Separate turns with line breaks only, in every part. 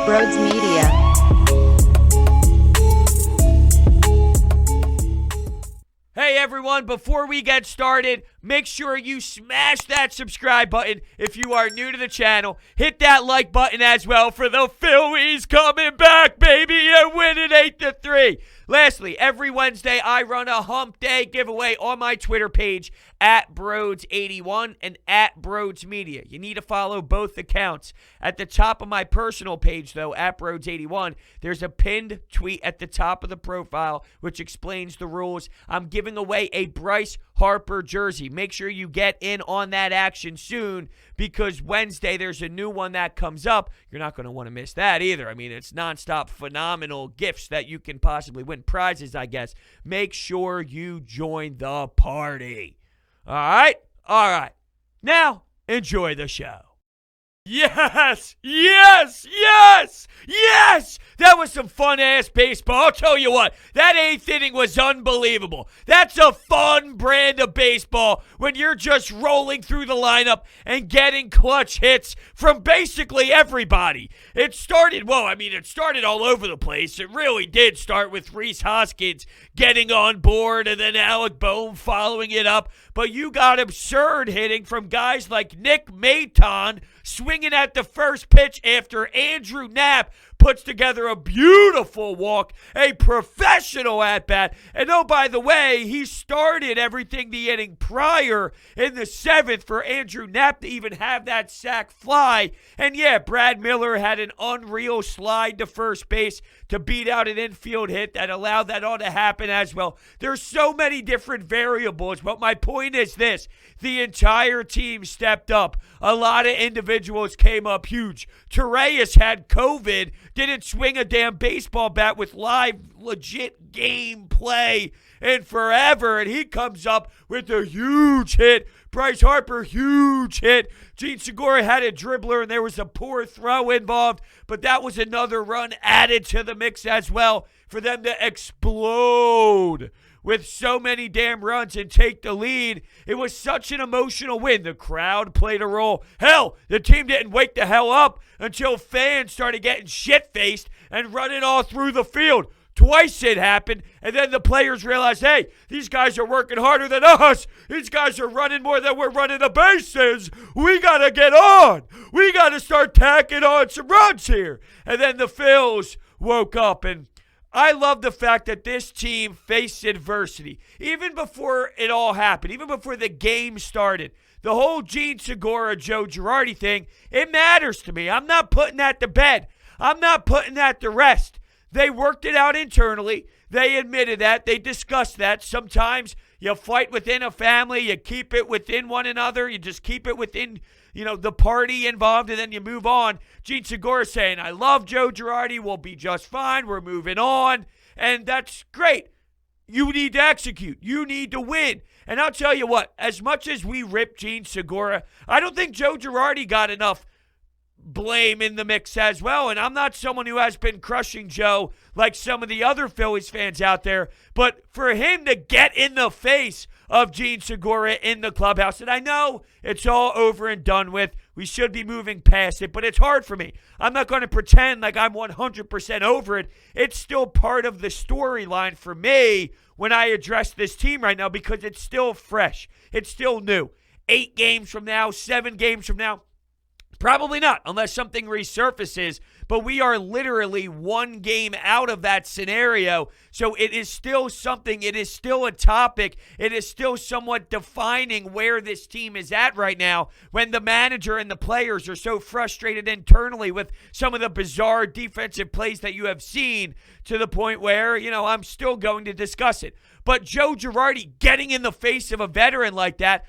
Brodes Media.
Hey everyone, before we get started, make sure you smash that subscribe button if you are new to the channel. Hit that like button as well for the Phillies coming back, baby, and winning 8-3. Lastly, every Wednesday I run a hump day giveaway on my Twitter page at Brodes81 and at Brodes Media. You need to follow both accounts. At the top of my personal page, though, at Brodes81, there's a pinned tweet at the top of the profile which explains the rules. I'm giving away a Bryce Harper jersey. Make sure you get in on that action soon because Wednesday there's a new one that comes up. You're not going to want to miss that either. I mean, it's nonstop phenomenal gifts that you can possibly win. Prizes, I guess. Make sure you join the party. All right? All right. Now, enjoy the show. Yes! Yes! Yes! Yes! That was some fun-ass baseball. I'll tell you what, that eighth inning was unbelievable. That's a fun brand of baseball when you're just rolling through the lineup and getting clutch hits from basically everybody. It started all over the place. It really did start with Rhys Hoskins getting on board and then Alec Boehm following it up. But you got absurd hitting from guys like Nick Maton swinging at the first pitch after Andrew Knapp puts together a beautiful walk, a professional at-bat. And oh, by the way, he started everything the inning prior in the seventh for Andrew Knapp to even have that sac fly. And yeah, Brad Miller had an unreal slide to first base to beat out an infield hit that allowed that all to happen as well. There's so many different variables, but my point is this. The entire team stepped up. A lot of individuals came up huge. Torreyes had COVID, didn't swing a damn baseball bat with live, legit game play in forever, and he comes up with a huge hit. Bryce Harper, huge hit. Gene Segura had a dribbler, and there was a poor throw involved, but that was another run added to the mix as well for them to explode with so many damn runs and take the lead. It was such an emotional win. The crowd played a role. Hell, the team didn't wake the hell up until fans started getting shit-faced and running all through the field. Twice it happened, and then the players realized, hey, these guys are working harder than us. These guys are running more than we're running the bases. We got to get on. We got to start tacking on some runs here. And then the Phils woke up, and I love the fact that this team faced adversity. Even before it all happened, even before the game started, the whole Gene Segura, Joe Girardi thing, it matters to me. I'm not putting that to bed. I'm not putting that to rest. They worked it out internally. They admitted that. They discussed that. Sometimes you fight within a family. You keep it within one another. You just keep it within, the party involved, and then you move on. Gene Segura saying, I love Joe Girardi. We'll be just fine. We're moving on. And that's great. You need to execute. You need to win. And I'll tell you what, as much as we rip Gene Segura, I don't think Joe Girardi got enough blame in the mix as well. And I'm not someone who has been crushing Joe like some of the other Phillies fans out there, but for him to get in the face of Gene Segura in the clubhouse, and I know it's all over and done with, we should be moving past it, but it's hard for me. I'm not going to pretend like I'm 100% over it. It's still part of the storyline for me when I address this team right now because it's still fresh. It's still new. 8 games from now, 7 games from now, probably not, unless something resurfaces. But we are literally 1 game out of that scenario. So it is still something. It is still a topic. It is still somewhat defining where this team is at right now when the manager and the players are so frustrated internally with some of the bizarre defensive plays that you have seen to the point where, I'm still going to discuss it. But Joe Girardi getting in the face of a veteran like that,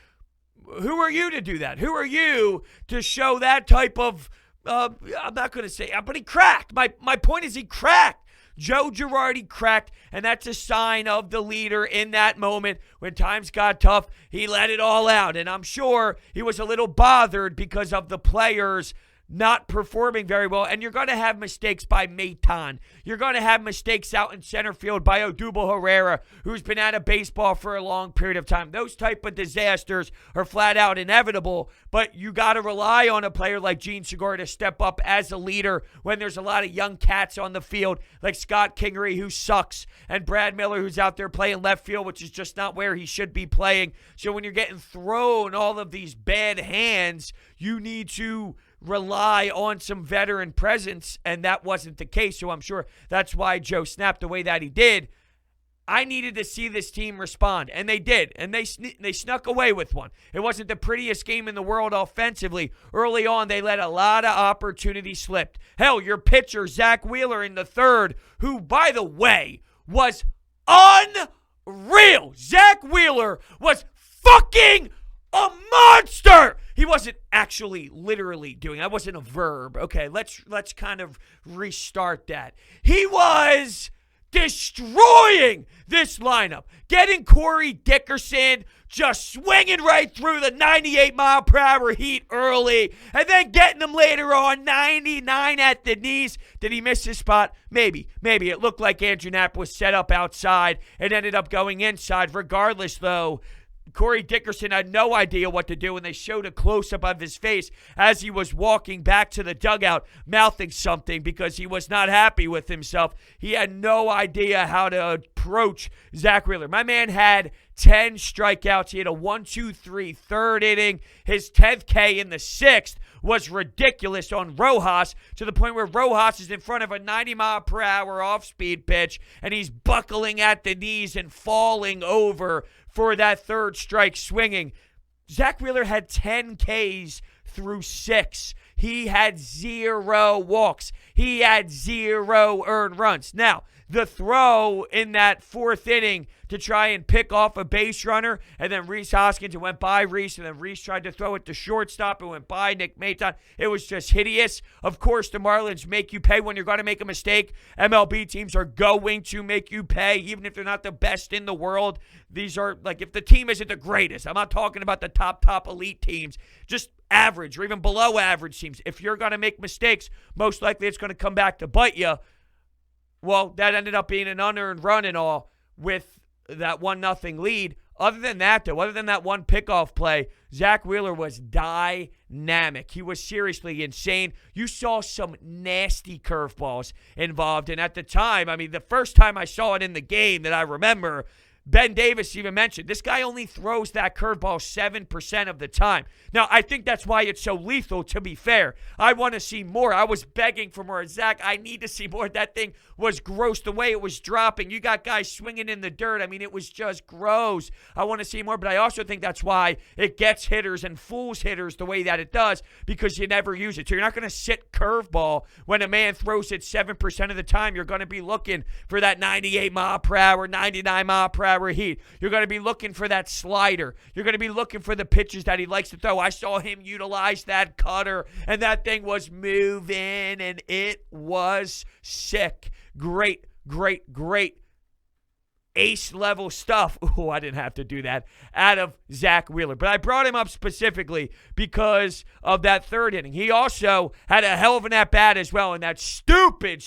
who are you to do that? Who are you to show that type of, I'm not going to say, but he cracked. My point is he cracked. Joe Girardi cracked, and that's a sign of the leader in that moment. When times got tough, he let it all out, and I'm sure he was a little bothered because of the players not performing very well, and you're going to have mistakes by Maton. You're going to have mistakes out in center field by Odubel Herrera, who's been out of baseball for a long period of time. Those type of disasters are flat out inevitable, but you got to rely on a player like Jean Segura to step up as a leader when there's a lot of young cats on the field, like Scott Kingery, who sucks, and Brad Miller, who's out there playing left field, which is just not where he should be playing. So when you're getting thrown all of these bad hands, you need to rely on some veteran presence, and that wasn't the case. So I'm sure that's why Joe snapped the way that he did. I needed to see this team respond, and they did, and they snuck away with one. It wasn't the prettiest game in the world offensively. Early on, they let a lot of opportunities slip. Hell, your pitcher, Zack Wheeler, in the third, who, by the way, was unreal. Zack Wheeler was fucking a monster. He wasn't actually literally doing. That wasn't a verb. Okay, let's kind of restart that. He was destroying this lineup, getting Corey Dickerson just swinging right through the 98-mile-per-hour heat early, and then getting him later on 99 at the knees. Did he miss his spot? Maybe. It looked like Andrew Knapp was set up outside and ended up going inside. Regardless, though, Corey Dickerson had no idea what to do, and they showed a close-up of his face as he was walking back to the dugout, mouthing something because he was not happy with himself. He had no idea how to approach Zack Wheeler. My man had 10 strikeouts. He had a 1-2-3 third inning. His 10th K in the sixth was ridiculous on Rojas, to the point where Rojas is in front of a 90-mile-per-hour off-speed pitch, and he's buckling at the knees and falling over for that third strike swinging. Zack Wheeler had 10 Ks through 6. He had 0 walks. He had 0 earned runs. Now, the throw in that fourth inning to try and pick off a base runner, and then Rhys Hoskins, it went by Rhys, and then Rhys tried to throw it to shortstop, it went by Nick Maton. It was just hideous. Of course, the Marlins make you pay when you're going to make a mistake. MLB teams are going to make you pay, even if they're not the best in the world. These are, like, if the team isn't the greatest, I'm not talking about the top elite teams, just average or even below average teams. If you're going to make mistakes, most likely it's going to come back to bite you. Well, that ended up being an unearned run and all with that 1-0 lead. Other than that, though, other than that one pickoff play, Zack Wheeler was dynamic. He was seriously insane. You saw some nasty curveballs involved. And at the time, I mean, the first time I saw it in the game that I remember, Ben Davis even mentioned, this guy only throws that curveball 7% of the time. Now, I think that's why it's so lethal, to be fair. I want to see more. I was begging for more. Zach, I need to see more. That thing was gross the way it was dropping. You got guys swinging in the dirt. I mean, it was just gross. I want to see more, but I also think that's why it gets hitters and fools hitters the way that it does, because you never use it. So you're not going to sit curveball when a man throws it 7% of the time. You're going to be looking for that 98-mile-per-hour, 99-mile-per-hour heat. You're going to be looking for that slider. You're going to be looking for the pitches that he likes to throw. I saw him utilize that cutter, and that thing was moving, and it was sick. Great ace-level stuff. Oh, I didn't have to do that out of Zack Wheeler. But I brought him up specifically because of that third inning. He also had a hell of an at-bat as well in that stupid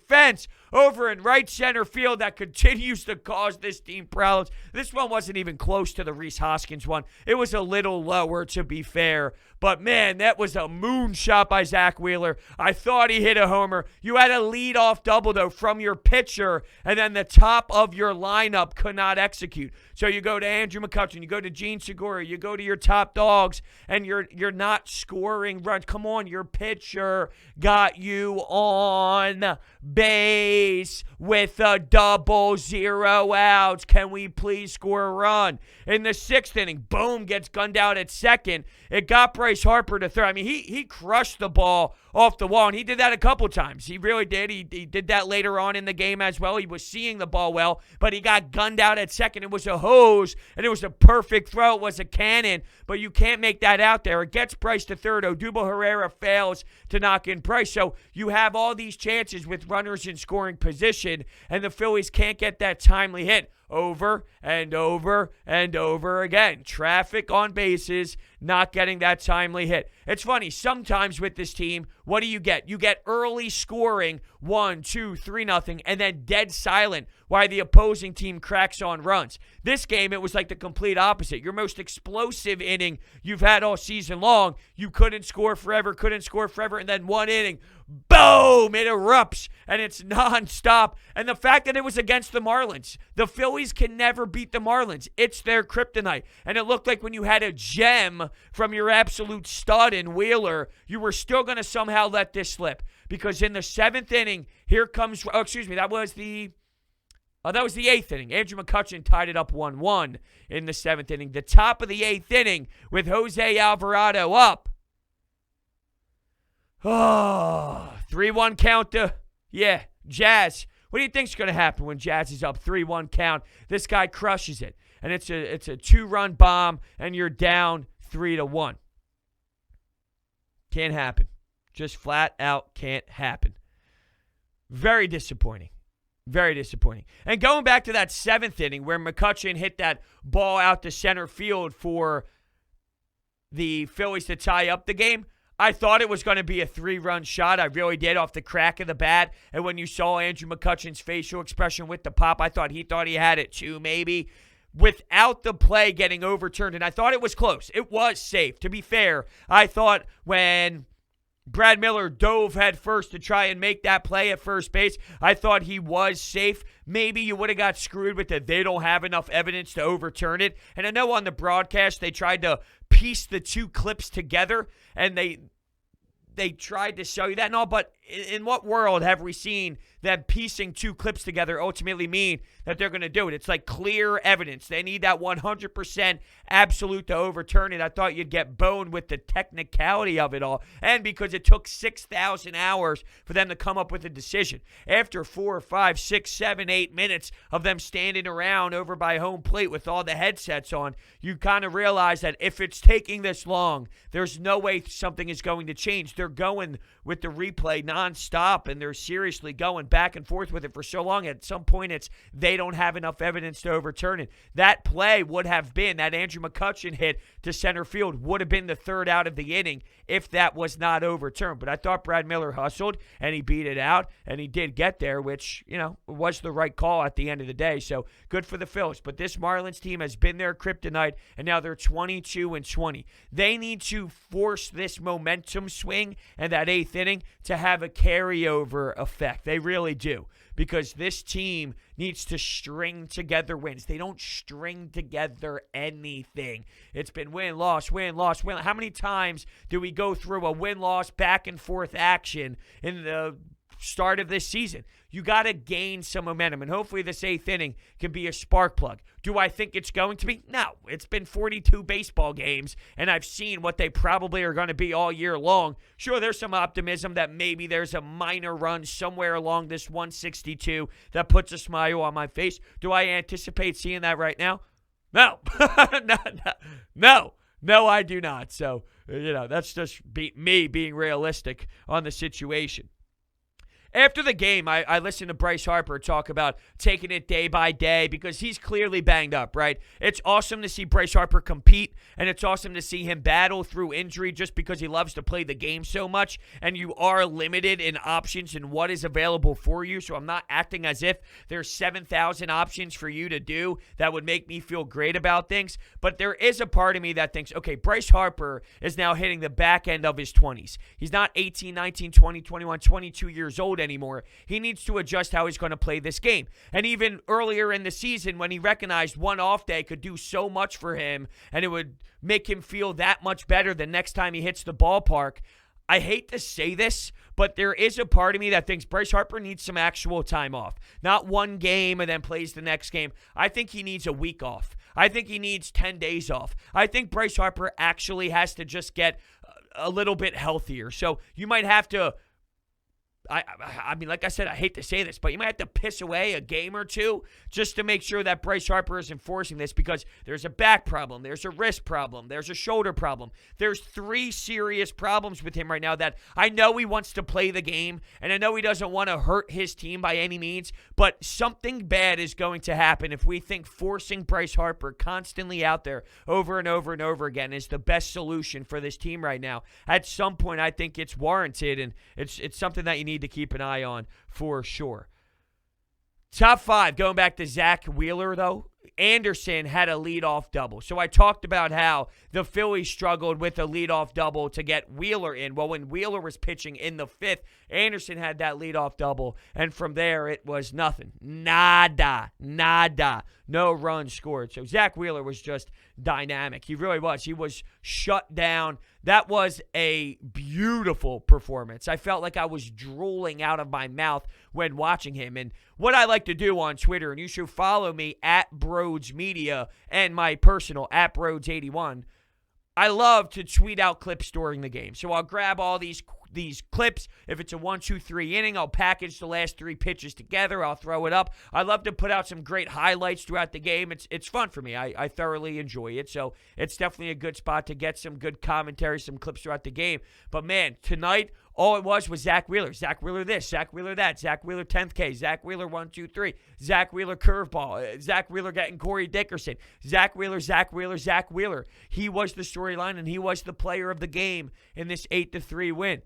fence over in right center field that continues to cause this team problems. This one wasn't even close to the Rhys Hoskins one. It was a little lower, to be fair. But, man, that was a moonshot by Zack Wheeler. I thought he hit a homer. You had a leadoff double, though, from your pitcher, and then the top of your lineup could not execute. So you go to Andrew McCutchen, you go to Jean Segura, you go to your top dogs, and you're not scoring runs. Come on, your pitcher got you on base with a double, 0 outs. Can we please score a run? In the sixth inning, boom, gets gunned out at second. It got Bryce Harper to third. I mean, he crushed the ball off the wall, and he did that a couple times. He really did. He did that later on in the game as well. He was seeing the ball well, but he got gunned out at second. It was a hose, and it was a perfect throw. It was a cannon, but you can't make that out there. It gets Bryce to third. Odubel Herrera fails to knock in Bryce. So you have all these chances with runners in scoring position, and the Phillies can't get that timely hit. over and over and over again. Traffic on bases, not getting that timely hit. It's funny, sometimes with this team, what do you get? You get early scoring, 1, 2, 3, nothing, and then dead silent while the opposing team cracks on runs. This game, it was like the complete opposite. Your most explosive inning you've had all season long, you couldn't score forever, and then one inning, boom, it erupts, and it's nonstop. And the fact that it was against the Marlins, the Phillies can never beat the Marlins. It's their kryptonite. And it looked like when you had a gem from your absolute stud in Wheeler, you were still going to somehow let this slip. Because in the 7th inning, that was the 8th inning. Andrew McCutchen tied it up 1-1 in the 7th inning. The top of the 8th inning with Jose Alvarado up. 3-1 count to, Jazz. What do you think's going to happen when Jazz is up 3-1 count? This guy crushes it. And it's a 2-run bomb, and you're down 3-1. Can't happen. Just flat out can't happen. Very disappointing. Very disappointing. And going back to that 7th inning where McCutchen hit that ball out to center field for the Phillies to tie up the game, I thought it was going to be a 3-run shot. I really did, off the crack of the bat. And when you saw Andrew McCutchen's facial expression with the pop, I thought he had it too, maybe. Without the play getting overturned, and I thought it was close. It was safe. To be fair, I thought when Brad Miller dove head first to try and make that play at first base, I thought he was safe. Maybe you would have got screwed with that they don't have enough evidence to overturn it. And I know on the broadcast they tried to piece the two clips together, and they tried to show you that and all, but in what world have we seen that piecing two clips together ultimately mean that they're going to do it? It's like clear evidence. They need that 100% absolute to overturn it. I thought you'd get boned with the technicality of it all, and because it took 6,000 hours for them to come up with a decision. After 4, 5, 6, 7, 8 minutes of them standing around over by home plate with all the headsets on, you kind of realize that if it's taking this long, there's no way something is going to change. They're going with the replay nonstop, and they're seriously going back and forth with it for so long. At some point, it's they don't have enough evidence to overturn it. That play would have been, that Andrew McCutchen hit to center field would have been the 3rd out of the inning if that was not overturned. But I thought Brad Miller hustled, and he beat it out, and he did get there, which, was the right call at the end of the day. So good for the Phillies. But this Marlins team has been their kryptonite, and now they're 22-20. They need to force this momentum swing and that 8th inning to have a carryover effect. They really do, because this team needs to string together wins. They don't string together anything. It's been win, loss, win, loss, win. How many times do we go through a win-loss back-and-forth action in the start of this season? You got to gain some momentum, and hopefully this 8th inning can be a spark plug. Do I think it's going to be? No. It's been 42 baseball games, and I've seen what they probably are going to be all year long. Sure, there's some optimism that maybe there's a minor run somewhere along this 162 that puts a smile on my face. Do I anticipate seeing that right now? No. No, I do not. So, that's just me being realistic on the situation. After the game, I listened to Bryce Harper talk about taking it day by day because he's clearly banged up, right? It's awesome to see Bryce Harper compete, and it's awesome to see him battle through injury just because he loves to play the game so much, and you are limited in options and what is available for you, so I'm not acting as if there's 7,000 options for you to do that would make me feel great about things, but there is a part of me that thinks, okay, Bryce Harper is now hitting the back end of his 20s. He's not 18, 19, 20, 21, 22 years old anymore. He needs to adjust how he's going to play this game. And even earlier in the season, when he recognized one off day could do so much for him and it would make him feel that much better the next time he hits the ballpark, I hate to say this, but there is a part of me that thinks Bryce Harper needs some actual time off. Not one game and then plays the next game. I think he needs a week off. I think he needs 10 days off. I think Bryce Harper actually has to just get a little bit healthier. So you might have to, I mean, like I said, I hate to say this, but you might have to piss away a game or two just to make sure that Bryce Harper is enforcing this, because there's a back problem, there's a wrist problem, there's a shoulder problem. There's 3 serious problems with him right now that I know he wants to play the game, and I know he doesn't want to hurt his team by any means, but something bad is going to happen if we think forcing Bryce Harper constantly out there over and over and over again is the best solution for this team right now. At some point, I think it's warranted, and it's something that you need to keep an eye on for sure. Top 5, going back to Zack Wheeler, though. Anderson had a leadoff double. So I talked about how the Phillies struggled with a leadoff double to get Wheeler in. Well, when Wheeler was pitching in the 5th, Anderson had that leadoff double, and from there it was nothing. Nada. No runs scored. So Zack Wheeler was just dynamic. He really was. He was shut down. That was a beautiful performance. I felt like I was drooling out of my mouth when watching him. And what I like to do on Twitter, and you should follow me at Brodes Media and my personal at Brodes81, I love to tweet out clips during the game. So I'll grab all these clips. If it's a 1-2-3 inning, I'll package the last 3 pitches together. I'll throw it up. I love to put out some great highlights throughout the game. It's fun for me. I thoroughly enjoy it. So it's definitely a good spot to get some good commentary, some clips throughout the game. But man, tonight, all it was Zack Wheeler. Zack Wheeler this, Zack Wheeler that, Zack Wheeler 10th K, Zack Wheeler 1-2-3, Zack Wheeler curveball, Zack Wheeler getting Corey Dickerson, Zack Wheeler. He was the storyline, and he was the player of the game in this 8-3 win.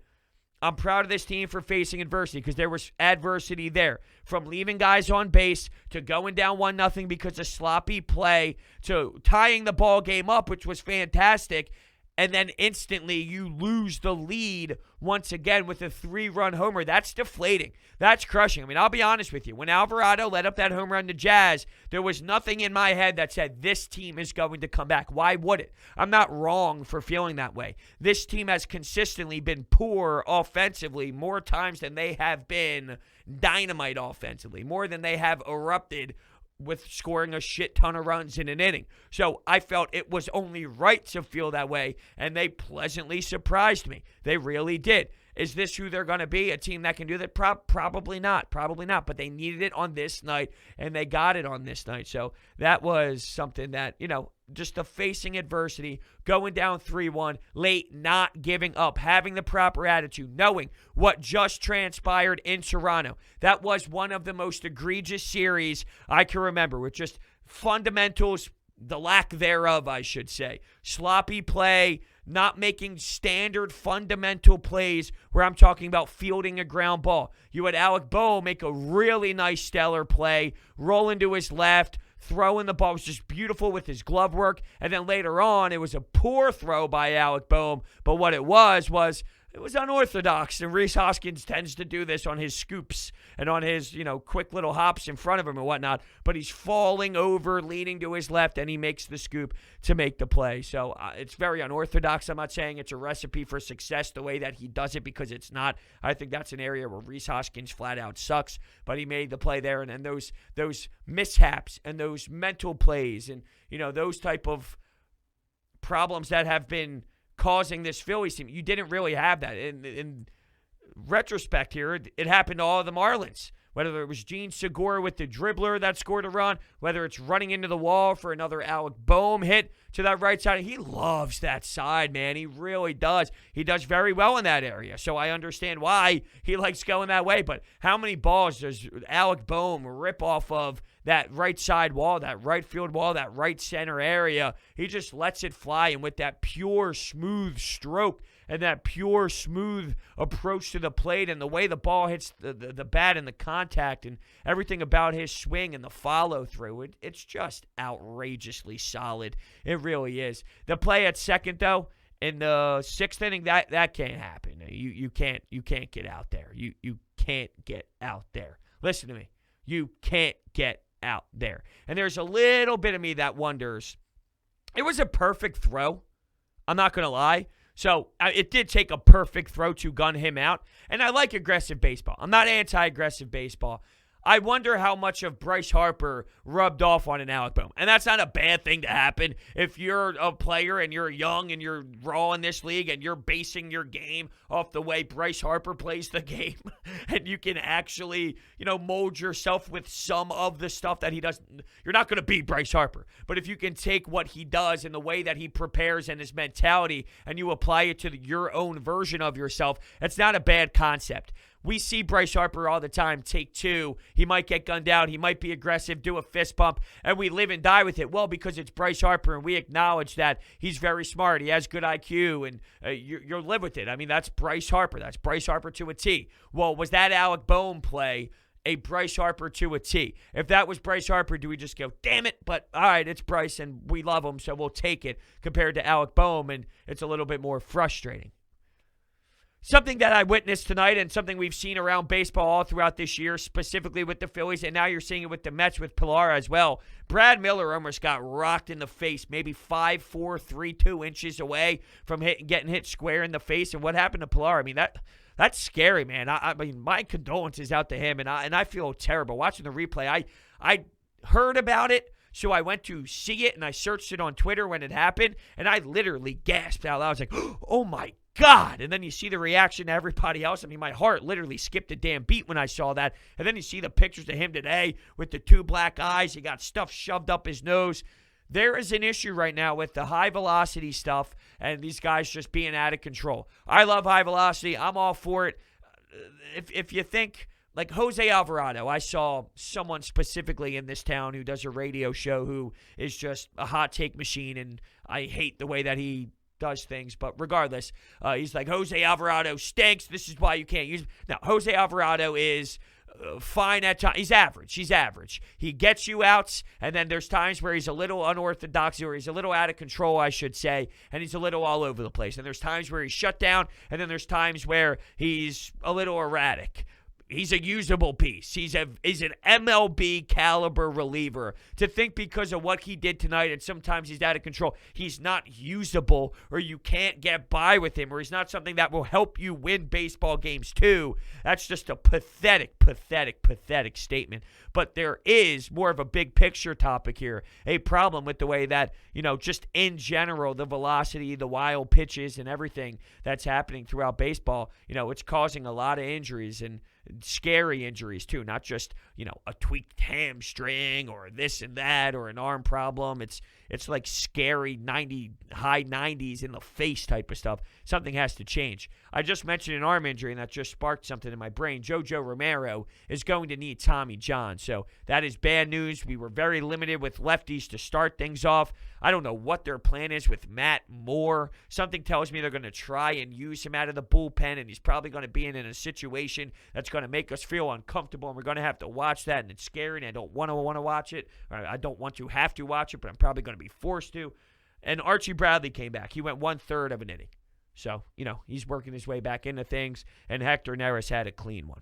I'm proud of this team for facing adversity, because there was adversity there. From leaving guys on base to going down 1-0 because of sloppy play to tying the ball game up, which was fantastic. And then instantly you lose the lead once again with a 3-run homer. That's deflating. That's crushing. I mean, I'll be honest with you. When Alvarado let up that home run to Jazz, there was nothing in my head that said this team is going to come back. Why would it? I'm not wrong for feeling that way. This team has consistently been poor offensively more times than they have been dynamite offensively, more than they have erupted with scoring a shit ton of runs in an inning. So I felt it was only right to feel that way, and they pleasantly surprised me. They really did. Is this who they're going to be? A team that can do that? Probably not. But they needed it on this night, and they got it on this night. So that was something that, just the facing adversity, going down 3-1, late, not giving up, having the proper attitude, knowing what just transpired in Toronto. That was one of the most egregious series I can remember, with just fundamentals, the lack thereof, I should say. Sloppy play, not making standard fundamental plays, where I'm talking about fielding a ground ball. You had Alec Boehm make a really nice stellar play, roll into his left, throwing the ball. It was just beautiful with his glove work. And then later on, it was a poor throw by Alec Boehm. But what it was it was unorthodox. And Rhys Hoskins tends to do this on his scoops and on his, quick little hops in front of him and whatnot. But he's falling over, leaning to his left, and he makes the scoop to make the play. So it's very unorthodox. I'm not saying it's a recipe for success the way that he does it, because it's not. I think that's an area where Rhys Hoskins flat out sucks. But he made the play there, and then those mishaps and those mental plays and, those type of problems that have been causing this Phillies team, you didn't really have that. In retrospect here, it happened to all of the Marlins. Whether it was Gene Segura with the dribbler that scored a run, whether it's running into the wall for another Alec Boehm hit to that right side. He loves that side, man. He really does. He does very well in that area. So I understand why he likes going that way. But how many balls does Alec Boehm rip off of that right side wall, that right field wall, that right center area? He just lets it fly. And with that pure, smooth stroke and that pure, smooth approach to the plate and the way the ball hits the bat and the contact and everything about his swing and the follow-through, it's just outrageously solid. It really is. The play at second, though, in the 6th inning, that can't happen. You can't get out there. You can't get out there. Listen to me. You can't get out there. And there's a little bit of me that wonders. It was a perfect throw. I'm not going to lie. So it did take a perfect throw to gun him out. And I like aggressive baseball. I'm not anti-aggressive baseball. I wonder how much of Bryce Harper rubbed off on an Alec Bohm. And that's not a bad thing to happen if you're a player and you're young and you're raw in this league and you're basing your game off the way Bryce Harper plays the game. And you can actually, mold yourself with some of the stuff that he does. You're not going to beat Bryce Harper. But if you can take what he does and the way that he prepares and his mentality and you apply it to your own version of yourself, it's not a bad concept. We see Bryce Harper all the time take two. He might get gunned out. He might be aggressive, do a fist bump, and we live and die with it. Well, because it's Bryce Harper, and we acknowledge that he's very smart. He has good IQ, and you'll live with it. I mean, that's Bryce Harper. That's Bryce Harper to a T. Well, was that Alec Bohm play a Bryce Harper to a T? If that was Bryce Harper, do we just go, damn it, but all right, it's Bryce, and we love him, so we'll take it, compared to Alec Bohm, and it's a little bit more frustrating. Something that I witnessed tonight and something we've seen around baseball all throughout this year, specifically with the Phillies, and now you're seeing it with the Mets with Pilar as well. Brad Miller almost got rocked in the face, maybe 5, 4, 3, 2 inches away from getting hit square in the face. And what happened to Pilar? I mean, that's scary, man. I mean, my condolences out to him, and I feel terrible. Watching the replay, I heard about it, so I went to see it, and I searched it on Twitter when it happened, and I literally gasped out loud. I was like, oh my God. And then you see the reaction to everybody else. I mean, my heart literally skipped a damn beat when I saw that. And then you see the pictures of him today with the 2 black eyes. He got stuff shoved up his nose. There is an issue right now with the high velocity stuff and these guys just being out of control. I love high velocity. I'm all for it. If you think, like Jose Alvarado, I saw someone specifically in this town who does a radio show who is just a hot take machine, and I hate the way that he does things, but regardless, he's like, Jose Alvarado stinks. This is why you can't use him. Now, Jose Alvarado is fine at times. He's average. He gets you outs, and then there's times where he's a little unorthodox, or he's a little out of control, I should say, and he's a little all over the place. And there's times where he's shut down, and then there's times where he's a little erratic. He's a usable piece. He's an MLB caliber reliever. To think because of what he did tonight, and sometimes he's out of control, he's not usable, or you can't get by with him, or he's not something that will help you win baseball games too. That's just a pathetic statement. But there is more of a big picture topic here, a problem with the way that, just in general, the velocity, the wild pitches, and everything that's happening throughout baseball, it's causing a lot of injuries, and scary injuries too, not just, a tweaked hamstring or this and that or an arm problem. It's like scary high 90s in the face type of stuff. Something has to change. I just mentioned an arm injury, and that just sparked something in my brain. Jojo Romero is going to need Tommy John, so that is bad news. We were very limited with lefties to start things off. I don't know what their plan is with Matt Moore. Something tells me they're going to try and use him out of the bullpen, and he's probably going to be in a situation that's going to make us feel uncomfortable, and we're going to have to watch that, and it's scary, and I don't want to watch it. Or I don't want to have to watch it, but I'm probably going to be forced to. And Archie Bradley came back. He went 1/3 of an inning. So, he's working his way back into things, and Hector Neris had a clean one.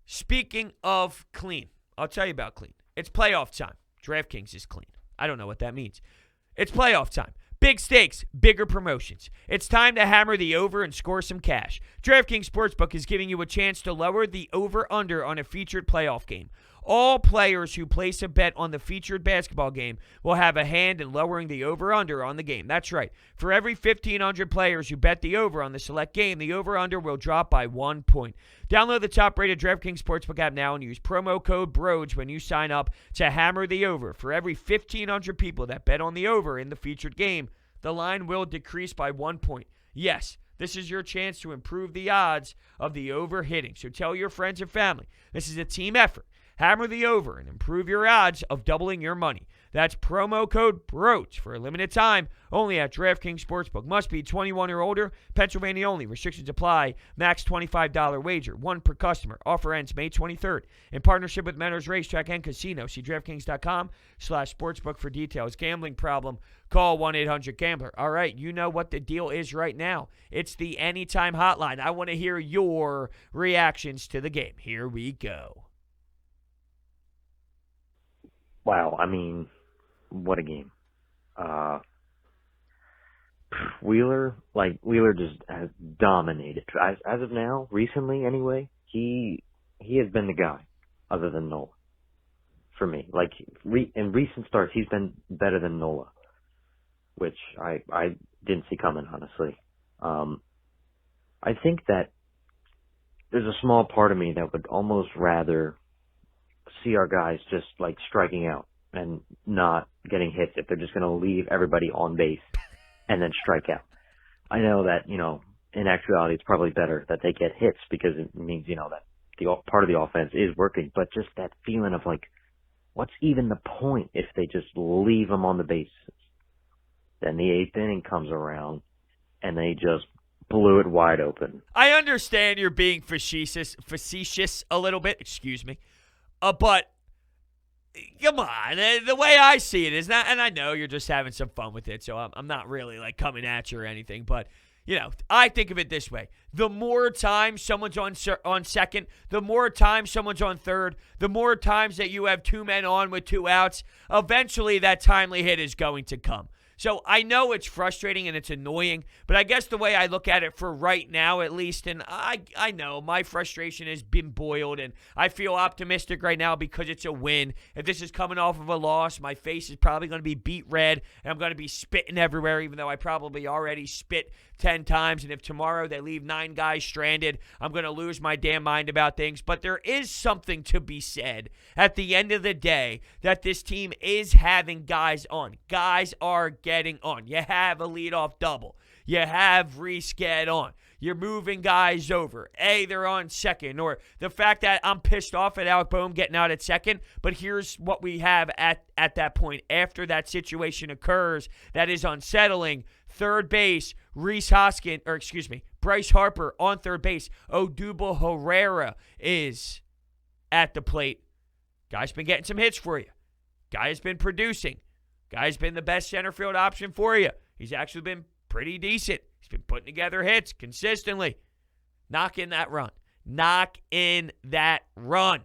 Speaking of clean, I'll tell you about clean. It's playoff time. DraftKings is clean. I don't know what that means. It's playoff time. Big stakes, bigger promotions. It's time to hammer the over and score some cash. DraftKings Sportsbook is giving you a chance to lower the over-under on a featured playoff game. All players who place a bet on the featured basketball game will have a hand in lowering the over-under on the game. That's right. For every 1,500 players who bet the over on the select game, the over-under will drop by 1 point. Download the top-rated DraftKings Sportsbook app now and use promo code Brodes when you sign up to hammer the over. For every 1,500 people that bet on the over in the featured game, the line will decrease by 1 point. Yes, this is your chance to improve the odds of the over hitting. So tell your friends and family. This is a team effort. Hammer the over and improve your odds of doubling your money. That's promo code BRODES for a limited time only at DraftKings Sportsbook. Must be 21 or older. Pennsylvania only. Restrictions apply. Max $25 wager. One per customer. Offer ends May 23rd. In partnership with Menors Racetrack and Casino. See DraftKings.com/sportsbook for details. Gambling problem? Call 1-800-GAMBLER. All right, you know what the deal is right now. It's the Anytime Hotline. I want to hear your reactions to the game. Here we go.
Wow, I mean, what a game. Wheeler just has dominated. As of now, recently anyway, he has been the guy. other than Nola. For me, like in recent starts, he's been better than Nola, which I didn't see coming, honestly. I think that there's a small part of me that would almost rather see our guys just like striking out and not getting hits if they're just going to leave everybody on base and then strike out. I know that, in actuality, it's probably better that they get hits because it means, that the part of the offense is working, but just that feeling of like, what's even the point if they just leave them on the bases? Then the 8th inning comes around and they just blew it wide open.
I understand you're being facetious a little bit, excuse me. But come on, the way I see it is not, and I know you're just having some fun with it, so I'm not really like coming at you or anything, but I think of it this way. The more times someone's on second, the more times someone's on third, the more times that you have 2 men on with 2 outs, eventually that timely hit is going to come. So I know it's frustrating and it's annoying, but I guess the way I look at it for right now at least, and I know my frustration has been boiled, and I feel optimistic right now because it's a win. If this is coming off of a loss, my face is probably going to be beet red, and I'm going to be spitting everywhere, even though I probably already spit 10 times, and if tomorrow they leave 9 guys stranded, I'm going to lose my damn mind about things. But there is something to be said at the end of the day that this team is having guys on. Guys are getting on. You have a leadoff double. You have Reese get on. You're moving guys over. They're on second. Or the fact that I'm pissed off at Alec Boehm getting out at second, but here's what we have at that point. After that situation occurs that is unsettling, third base, Bryce Harper on third base. Odubel Herrera is at the plate. Guy's been getting some hits for you. Guy's been producing. Guy's been the best center field option for you. He's actually been pretty decent. He's been putting together hits consistently. Knock in that run. Knock in that run.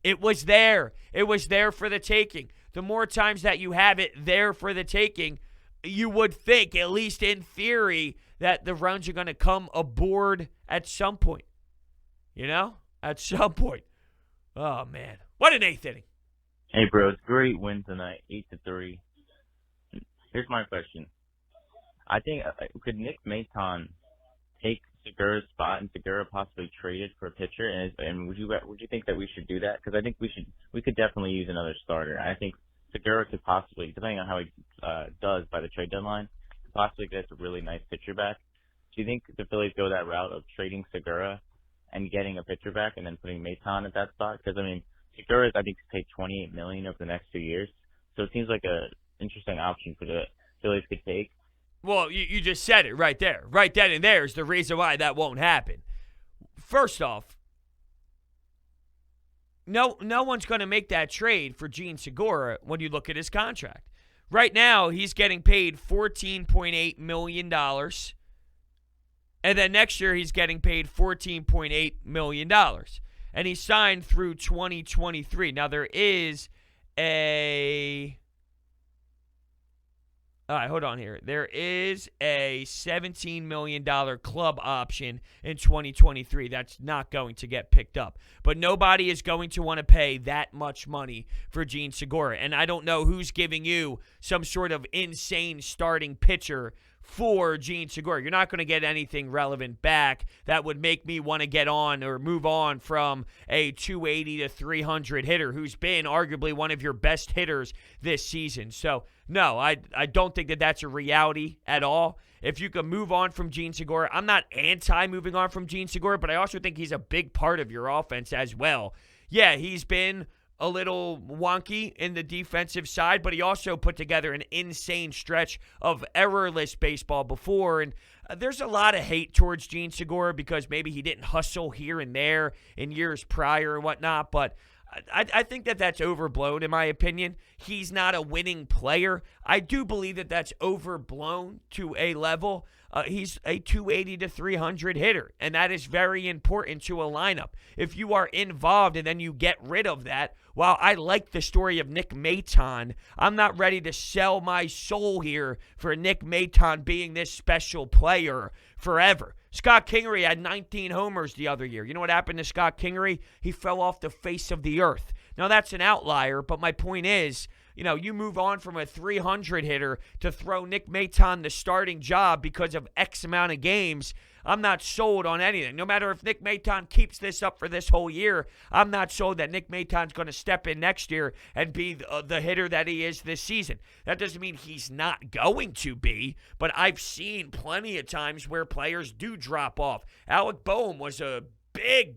It was there. It was there for the taking. The more times that you have it there for the taking, you would think, at least in theory, that the runs are going to come aboard at some point. At some point. Oh, man. What an 8th inning.
Hey, Brodes. Great win tonight, 8-3. Here's my question. I think, could Nick Maton take Segura's spot and Segura possibly traded for a pitcher? And would you think that we should do that? Because I think we could definitely use another starter. I think Segura could possibly, depending on how he does by the trade deadline, possibly get a really nice pitcher back. Do you think the Phillies go that route of trading Segura and getting a pitcher back and then putting Maton at that spot? Because, Segura, I think, paid $28 million over the next 2 years. So it seems like an interesting option for the Phillies could take.
Well, you just said it right there. Right then and there is the reason why that won't happen. First off, no one's going to make that trade for Gene Segura when you look at his contract. Right now, he's getting paid $14.8 million. And then next year, he's getting paid $14.8 million. And he's signed through 2023. Now, there is a... All right, hold on here. There is a $17 million club option in 2023 that's not going to get picked up. But nobody is going to want to pay that much money for Gene Segura. And I don't know who's giving you some sort of insane starting pitcher for Gene Segura. You're not going to get anything relevant back that would make me want to get on or move on from a 280 to 300 hitter who's been arguably one of your best hitters this season. So, no, I don't think that that's a reality at all. If you can move on from Gene Segura, I'm not anti-moving on from Gene Segura, but I also think he's a big part of your offense as well. Yeah, he's been a little wonky in the defensive side, but he also put together an insane stretch of errorless baseball before. And there's a lot of hate towards Gene Segura because maybe he didn't hustle here and there in years prior and whatnot, but I think that that's overblown in my opinion. He's not a winning player. I do believe that that's overblown to a level. He's a 280 to 300 hitter, and that is very important to a lineup. If you are involved and then you get rid of that, while I like the story of Nick Maton, I'm not ready to sell my soul here for Nick Maton being this special player forever. Scott Kingery had 19 homers the other year. You know what happened to Scott Kingery? He fell off the face of the earth. Now, that's an outlier, but my point is, you move on from a 300 hitter to throw Nick Maton the starting job because of X amount of games. I'm not sold on anything. No matter if Nick Maton keeps this up for this whole year, I'm not sold that Nick Maton's going to step in next year and be the hitter that he is this season. That doesn't mean he's not going to be, but I've seen plenty of times where players do drop off. Alec Boehm was a big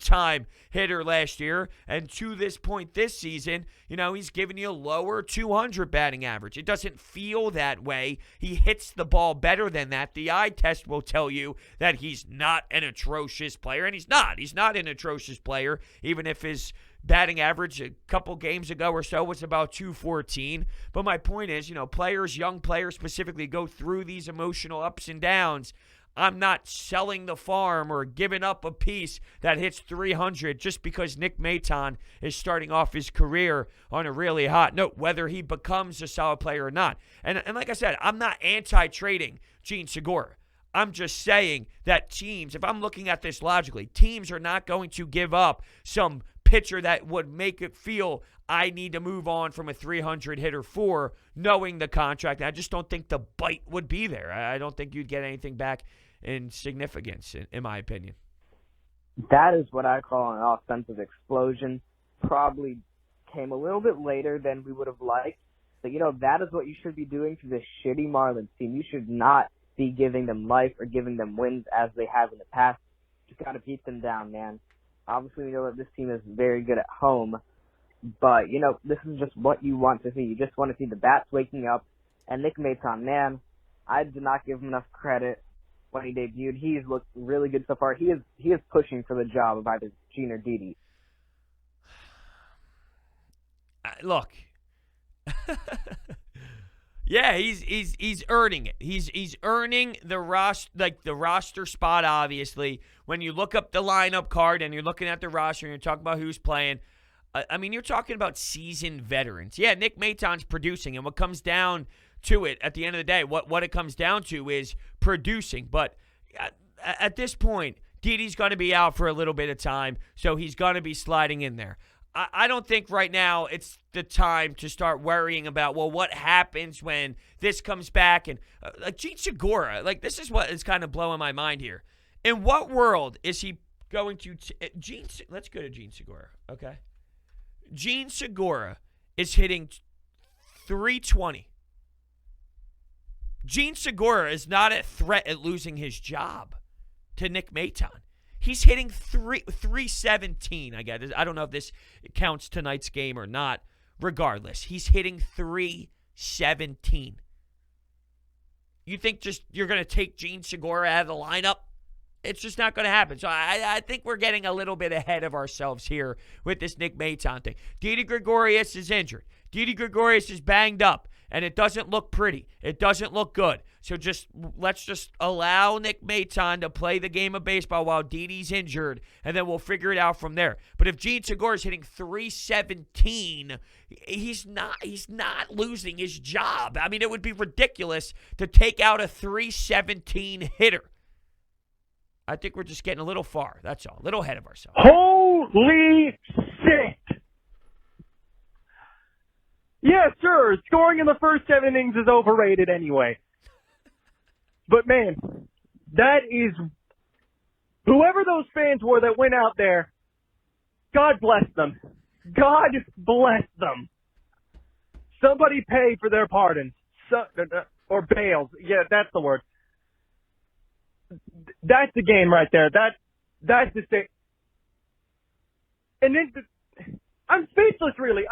time hitter last year, and to this point this season, he's giving you a lower 200 batting average. It doesn't feel that way. He hits the ball better than that. The eye test will tell you that he's not an atrocious player, and he's not an atrocious player, even if his batting average a couple games ago or so was about 214. But my point is, young players specifically, go through these emotional ups and downs. I'm not selling the farm or giving up a piece that hits 300 just because Nick Maton is starting off his career on a really hot note, whether he becomes a solid player or not. And like I said, I'm not anti-trading Gene Segura. I'm just saying that teams, if I'm looking at this logically, teams are not going to give up some pitcher that would make it feel I need to move on from a 300 hitter for knowing the contract. I just don't think the bite would be there. I don't think you'd get anything back in significance, in my opinion.
That is what I call an offensive explosion. Probably came a little bit later than we would have liked. But, that is what you should be doing to this shitty Marlins team. You should not be giving them life or giving them wins as they have in the past. You got to beat them down, man. Obviously, we know that this team is very good at home. But, this is just what you want to see. You just want to see the bats waking up. And Nick Maton, man, I did not give him enough credit when he debuted. He's looked really good so far. He is pushing for the job of either Gene or Didi.
Look. Yeah, he's earning it. He's earning the roster spot, obviously. When you look up the lineup card and you're looking at the roster and you're talking about who's playing, I mean, you're talking about seasoned veterans. Yeah, Nick Maton's producing, and what comes down to it at the end of the day, what it comes down to is producing. But at this point, Didi's going to be out for a little bit of time, so he's going to be sliding in there. I don't think right now it's the time to start worrying about, what happens when this comes back. And Gene Segura, this is what is kind of blowing my mind here. In what world is he going to let's go to Gene Segura, okay? Gene Segura is hitting 320. Gene Segura is not a threat at losing his job to Nick Maton. He's hitting 317, I guess. I don't know if this counts tonight's game or not. Regardless, he's hitting 317. You think you're going to take Gene Segura out of the lineup? It's just not going to happen. So I think we're getting a little bit ahead of ourselves here with this Nick Maton thing. Didi Gregorius is injured. Didi Gregorius is banged up, and it doesn't look pretty. It doesn't look good. So let's just allow Nick Maton to play the game of baseball while Didi's injured, and then we'll figure it out from there. But if Gene Segura is hitting 317, he's not losing his job. I mean, it would be ridiculous to take out a 317 hitter. I think we're just getting a little far. That's all. A little ahead of ourselves.
Holy shit! Yeah, sure. Scoring in the first 7 innings is overrated anyway. But, man, that is... Whoever those fans were that went out there, God bless them. God bless them. Somebody pay for their pardons. Or bails. Yeah, that's the word. That's the game right there. That's the thing. And then I'm speechless, really.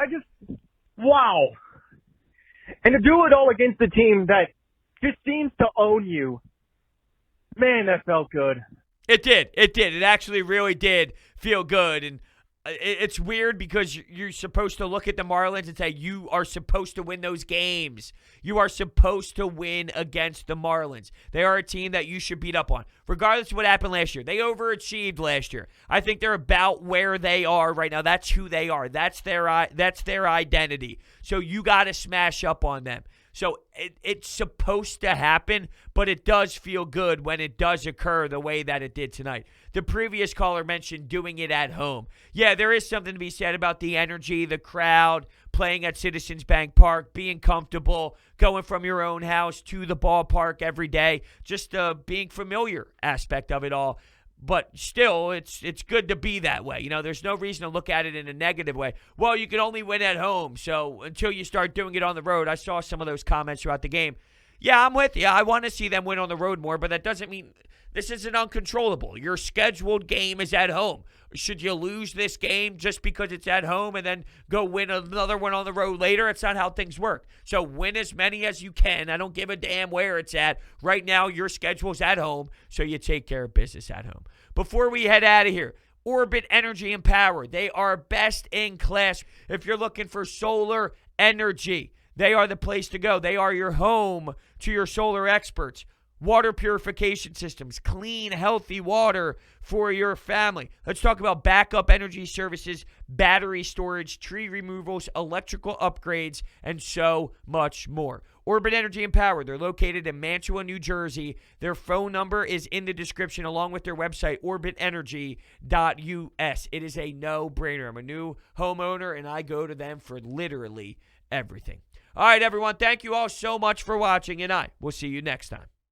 Wow. And to do it all against a team that just seems to own you. Man, that felt good.
It did. It actually really did feel good. And it's weird because you're supposed to look at the Marlins and say, you are supposed to win those games. You are supposed to win against the Marlins. They are a team that you should beat up on. Regardless of what happened last year. They overachieved last year. I think they're about where they are right now. That's who they are. That's their identity. So you got to smash up on them. So it's supposed to happen, but it does feel good when it does occur the way that it did tonight. The previous caller mentioned doing it at home. Yeah, there is something to be said about the energy, the crowd, playing at Citizens Bank Park, being comfortable, going from your own house to the ballpark every day, just being familiar aspect of it all. But still, it's good to be that way. There's no reason to look at it in a negative way. Well, you can only win at home, so until you start doing it on the road. I saw some of those comments throughout the game. Yeah, I'm with you. I want to see them win on the road more, but that doesn't mean this isn't uncontrollable. Your scheduled game is at home. Should you lose this game just because it's at home and then go win another one on the road later? It's not how things work. So win as many as you can. I don't give a damn where it's at. Right now, your schedule's at home, so you take care of business at home. Before we head out of here, Orbit Energy and Power. They are best in class. If you're looking for solar energy, they are the place to go. They are your home to your solar experts. Water purification systems, clean, healthy water for your family. Let's talk about backup energy services, battery storage, tree removals, electrical upgrades, and so much more. Orbit Energy and Power. They're located in Mantua, New Jersey. Their phone number is in the description along with their website, orbitenergy.us. It is a no-brainer. I'm a new homeowner, and I go to them for literally everything. All right, everyone. Thank you all so much for watching, and I will see you next time.